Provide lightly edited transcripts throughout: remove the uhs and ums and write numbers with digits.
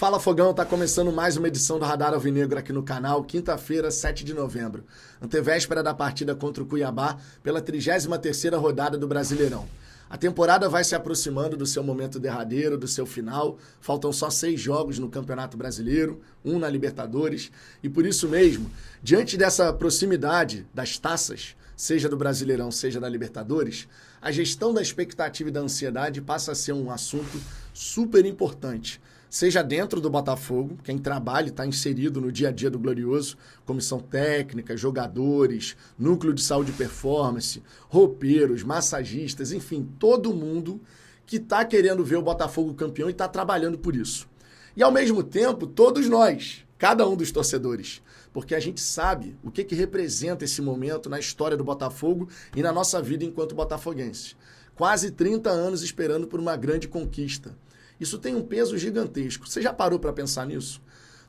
Fala Fogão, tá começando mais uma edição do Radar Alvinegro aqui no canal, quinta-feira, 7 de novembro. Antevéspera da partida contra o Cuiabá pela 33ª rodada do Brasileirão. A temporada vai se aproximando do seu momento derradeiro, do seu final. Faltam só 6 jogos no Campeonato Brasileiro, 1 na Libertadores. E por isso mesmo, diante dessa proximidade das taças, seja do Brasileirão, seja da Libertadores, a gestão da expectativa e da ansiedade passa a ser um assunto super importante. Seja dentro do Botafogo, quem trabalha e está inserido no dia a dia do Glorioso, comissão técnica, jogadores, núcleo de saúde e performance, roupeiros, massagistas, enfim, todo mundo que está querendo ver o Botafogo campeão e está trabalhando por isso. E ao mesmo tempo, todos nós, cada um dos torcedores, porque a gente sabe o que representa esse momento na história do Botafogo e na nossa vida enquanto botafoguenses. Quase 30 anos esperando por uma grande conquista. Isso tem um peso gigantesco. Você já parou para pensar nisso?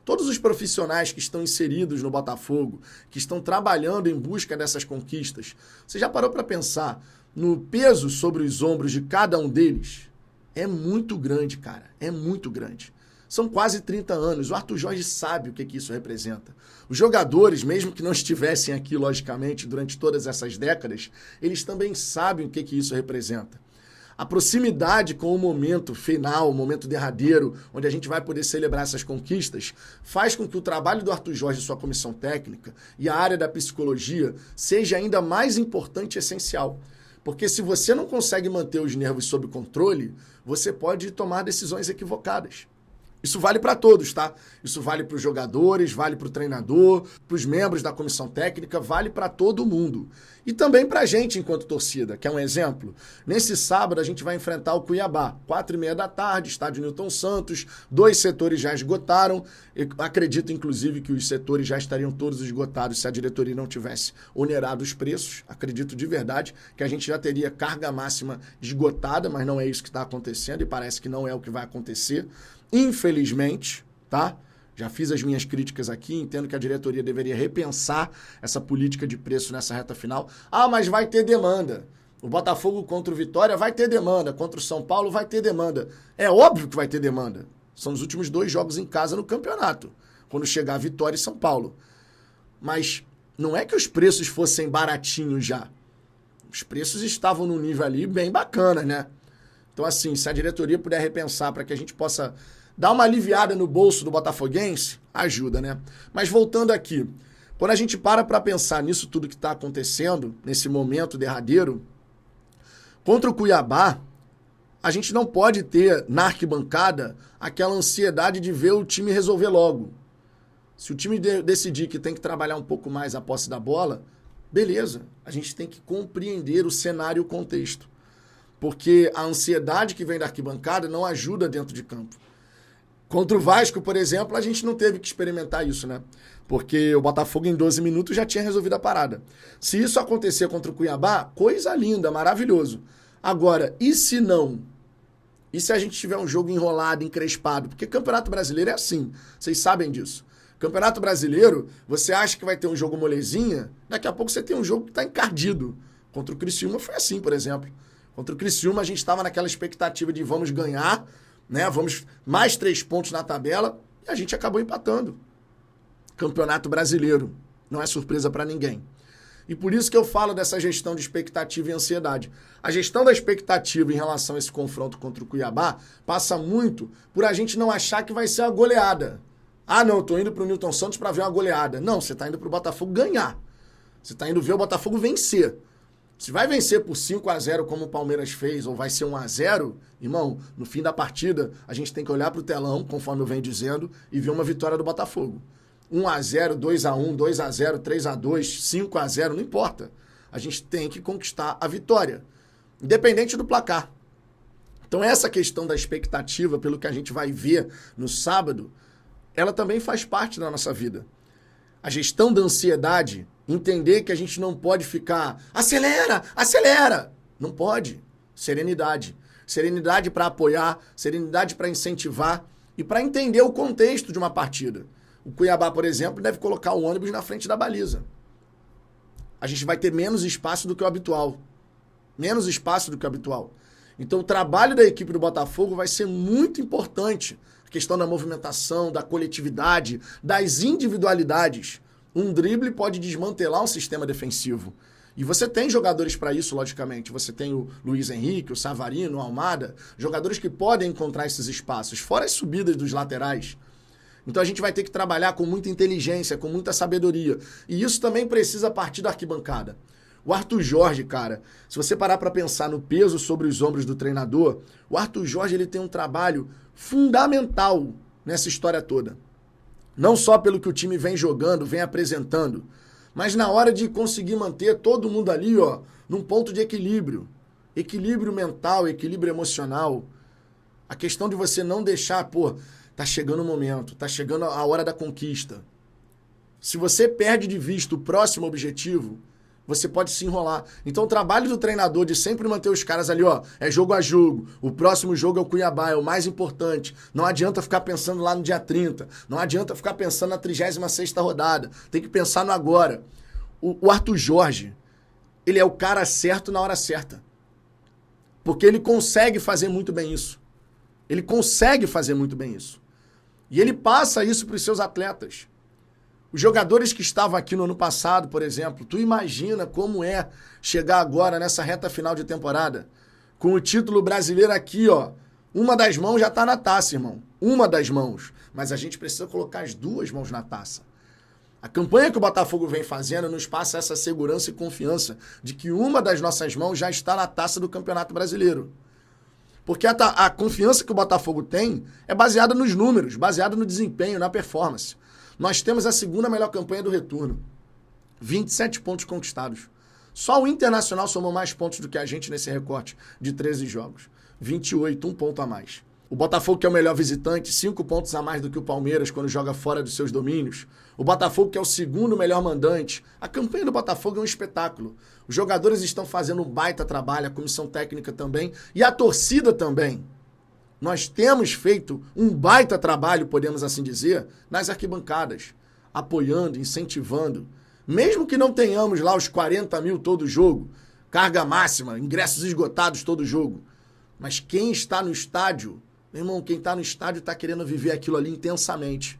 Todos os profissionais que estão inseridos no Botafogo, que estão trabalhando em busca dessas conquistas, você já parou para pensar no peso sobre os ombros de cada um deles? É muito grande, cara. É muito grande. São quase 30 anos. O Arthur Jorge sabe o que isso representa. Os jogadores, mesmo que não estivessem aqui, logicamente, durante todas essas décadas, eles também sabem o que isso representa. A proximidade com o momento final, o momento derradeiro, onde a gente vai poder celebrar essas conquistas, faz com que o trabalho do Arthur Jorge e sua comissão técnica e a área da psicologia seja ainda mais importante e essencial. Porque se você não consegue manter os nervos sob controle, você pode tomar decisões equivocadas. Isso vale para todos, tá? Isso vale para os jogadores, vale para o treinador, para os membros da comissão técnica, vale para todo mundo. E também para a gente enquanto torcida. Quer um exemplo? Nesse sábado a gente vai enfrentar o Cuiabá, 4h30 da tarde, estádio Newton Santos, 2 setores já esgotaram. Eu acredito, inclusive, que os setores já estariam todos esgotados se a diretoria não tivesse onerado os preços. Acredito de verdade que a gente já teria carga máxima esgotada, mas não é isso que está acontecendo e parece que não é o que vai acontecer. Infelizmente, tá? Já fiz as minhas críticas aqui, entendo que a diretoria deveria repensar essa política de preço nessa reta final. Ah, mas vai ter demanda. O Botafogo contra o Vitória vai ter demanda, contra o São Paulo vai ter demanda. É óbvio que vai ter demanda. São os últimos 2 jogos em casa no campeonato, quando chegar Vitória e São Paulo. Mas não é que os preços fossem baratinhos já. Os preços estavam num nível ali bem bacana, né? Então, assim, se a diretoria puder repensar para que a gente possa dar uma aliviada no bolso do botafoguense, ajuda, né? Mas voltando aqui, quando a gente para pensar nisso tudo que está acontecendo, nesse momento derradeiro, contra o Cuiabá, a gente não pode ter na arquibancada aquela ansiedade de ver o time resolver logo. Se o time decidir que tem que trabalhar um pouco mais a posse da bola, beleza, a gente tem que compreender o cenário e o contexto. Porque a ansiedade que vem da arquibancada não ajuda dentro de campo. Contra o Vasco, por exemplo, a gente não teve que experimentar isso, né? Porque o Botafogo em 12 minutos já tinha resolvido a parada. Se isso acontecer contra o Cuiabá, coisa linda, maravilhoso. Agora, e se não? E se a gente tiver um jogo enrolado, encrespado? Porque Campeonato Brasileiro é assim, vocês sabem disso. Campeonato Brasileiro, você acha que vai ter um jogo molezinha, daqui a pouco você tem um jogo que está encardido. Contra o Criciúma foi assim, por exemplo. Contra o Criciúma, a gente estava naquela expectativa de vamos ganhar, né? Vamos mais 3 pontos na tabela, e a gente acabou empatando. Campeonato Brasileiro. Não é surpresa para ninguém. E por isso que eu falo dessa gestão de expectativa e ansiedade. A gestão da expectativa em relação a esse confronto contra o Cuiabá passa muito por a gente não achar que vai ser uma goleada. Ah, não, eu tô indo pro Newton Santos para ver uma goleada. Não, você tá indo pro Botafogo ganhar. Você tá indo ver o Botafogo vencer. Se vai vencer por 5-0 como o Palmeiras fez, ou vai ser 1-0, irmão, no fim da partida, a gente tem que olhar pro telão, conforme eu venho dizendo, e ver uma vitória do Botafogo. 1-0, 2-1, 2-0, 3-2, 5-0, não importa. A gente tem que conquistar a vitória, independente do placar. Então essa questão da expectativa, pelo que a gente vai ver no sábado, ela também faz parte da nossa vida. A gestão da ansiedade, entender que a gente não pode ficar acelera, acelera. Não pode. Serenidade. Serenidade para apoiar, serenidade para incentivar e para entender o contexto de uma partida. O Cuiabá, por exemplo, deve colocar o ônibus na frente da baliza. A gente vai ter menos espaço do que o habitual. Menos espaço do que o habitual. Então o trabalho da equipe do Botafogo vai ser muito importante A questão da movimentação, da coletividade, das individualidades. Um drible pode desmantelar um sistema defensivo. E você tem jogadores para isso, logicamente. Você tem o Luiz Henrique, o Savarino, o Almada, jogadores que podem encontrar esses espaços, fora as subidas dos laterais. Então a gente vai ter que trabalhar com muita inteligência, com muita sabedoria. E isso também precisa partir da arquibancada. O Arthur Jorge, cara, se você parar para pensar no peso sobre os ombros do treinador, o Arthur Jorge ele tem um trabalho fundamental nessa história toda. Não só pelo que o time vem jogando, vem apresentando, mas na hora de conseguir manter todo mundo ali, ó, num ponto de equilíbrio. Equilíbrio mental, equilíbrio emocional. A questão de você não deixar, tá chegando o momento, tá chegando a hora da conquista. Se você perde de vista o próximo objetivo, você pode se enrolar. Então o trabalho do treinador de sempre manter os caras ali, ó, é jogo a jogo. O próximo jogo é o Cuiabá, é o mais importante. Não adianta ficar pensando lá no dia 30. Não adianta ficar pensando na 36ª rodada. Tem que pensar no agora. O Arthur Jorge, ele é o cara certo na hora certa. Porque ele consegue fazer muito bem isso. Ele consegue fazer muito bem isso. E ele passa isso para os seus atletas. Os jogadores que estavam aqui no ano passado, por exemplo, tu imagina como é chegar agora nessa reta final de temporada, com o título brasileiro aqui, ó, uma das mãos já tá na taça, irmão. Uma das mãos. Mas a gente precisa colocar as duas mãos na taça. A campanha que o Botafogo vem fazendo nos passa essa segurança e confiança de que uma das nossas mãos já está na taça do Campeonato Brasileiro. Porque a confiança que o Botafogo tem é baseada nos números, baseada no desempenho, na performance. Nós temos a segunda melhor campanha do retorno. 27 pontos conquistados. Só o Internacional somou mais pontos do que a gente nesse recorte de 13 jogos. 28, um ponto a mais. O Botafogo, que é o melhor visitante, 5 pontos a mais do que o Palmeiras quando joga fora dos seus domínios. O Botafogo, que é o segundo melhor mandante. A campanha do Botafogo é um espetáculo. Os jogadores estão fazendo um baita trabalho, a comissão técnica também e a torcida também. Nós temos feito um baita trabalho, podemos assim dizer, nas arquibancadas, apoiando, incentivando. Mesmo que não tenhamos lá os 40 mil todo jogo, carga máxima, ingressos esgotados todo jogo. Mas quem está no estádio, meu irmão, quem está no estádio está querendo viver aquilo ali intensamente.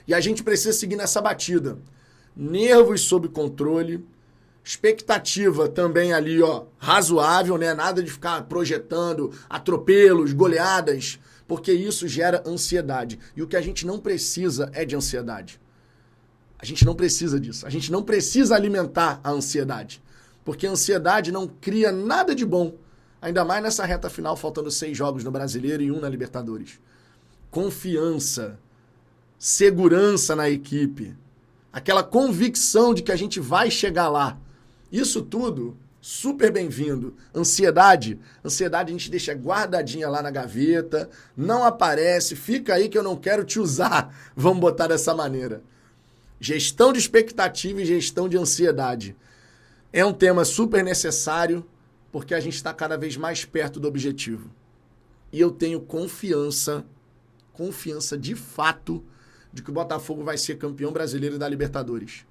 E a gente precisa seguir nessa batida. Nervos sob controle, expectativa também ali, ó, razoável, né? Nada de ficar projetando atropelos, goleadas, porque isso gera ansiedade. E o que a gente não precisa é de ansiedade. A gente não precisa disso. A gente não precisa alimentar a ansiedade. Porque a ansiedade não cria nada de bom. Ainda mais nessa reta final, faltando 6 jogos no Brasileiro e 1 na Libertadores. Confiança, segurança na equipe, aquela convicção de que a gente vai chegar lá. Isso tudo, super bem-vindo. Ansiedade a gente deixa guardadinha lá na gaveta, não aparece, fica aí que eu não quero te usar. Vamos botar dessa maneira. Gestão de expectativa e gestão de ansiedade. É um tema super necessário, porque a gente está cada vez mais perto do objetivo. E eu tenho confiança de fato, de que o Botafogo vai ser campeão brasileiro da Libertadores.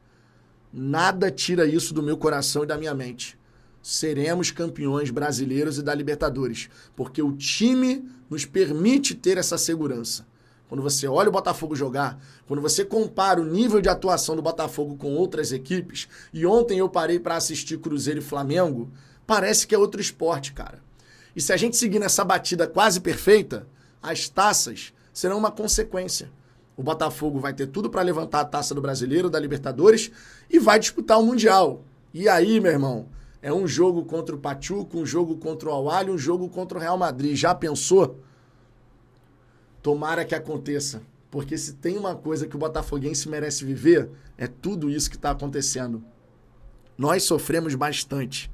Nada tira isso do meu coração e da minha mente. Seremos campeões brasileiros e da Libertadores, porque o time nos permite ter essa segurança. Quando você olha o Botafogo jogar, quando você compara o nível de atuação do Botafogo com outras equipes, e ontem eu parei para assistir Cruzeiro e Flamengo, parece que é outro esporte, cara. E se a gente seguir nessa batida quase perfeita, as taças serão uma consequência. O Botafogo vai ter tudo para levantar a taça do Brasileiro, da Libertadores, e vai disputar o Mundial. E aí, meu irmão, é um jogo contra o Pachuca, um jogo contra o Al-Ahly, um jogo contra o Real Madrid. Já pensou? Tomara que aconteça. Porque se tem uma coisa que o botafoguense merece viver, é tudo isso que está acontecendo. Nós sofremos bastante.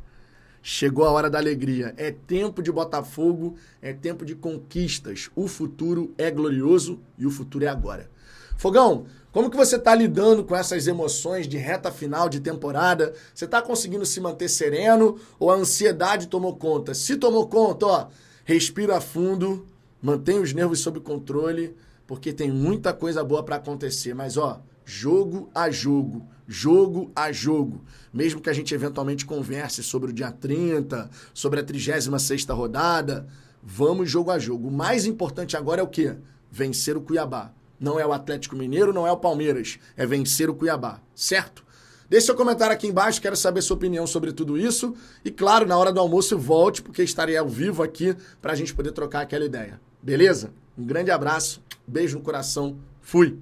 Chegou a hora da alegria. É tempo de Botafogo, é tempo de conquistas. O futuro é glorioso e o futuro é agora. Fogão, como que você está lidando com essas emoções de reta final de temporada? Você está conseguindo se manter sereno ou a ansiedade tomou conta? Se tomou conta, ó, respira fundo, mantenha os nervos sob controle, porque tem muita coisa boa para acontecer. Mas, ó, jogo a jogo. Jogo a jogo. Mesmo que a gente eventualmente converse sobre o dia 30, sobre a 36ª rodada, vamos jogo a jogo. O mais importante agora é o quê? vencer o Cuiabá. Não é o Atlético Mineiro, não é o Palmeiras. É vencer o Cuiabá, certo? Deixe seu comentário aqui embaixo, quero saber sua opinião sobre tudo isso. E claro, na hora do almoço volte, porque estarei ao vivo aqui para a gente poder trocar aquela ideia. Beleza? Um grande abraço, beijo no coração, fui!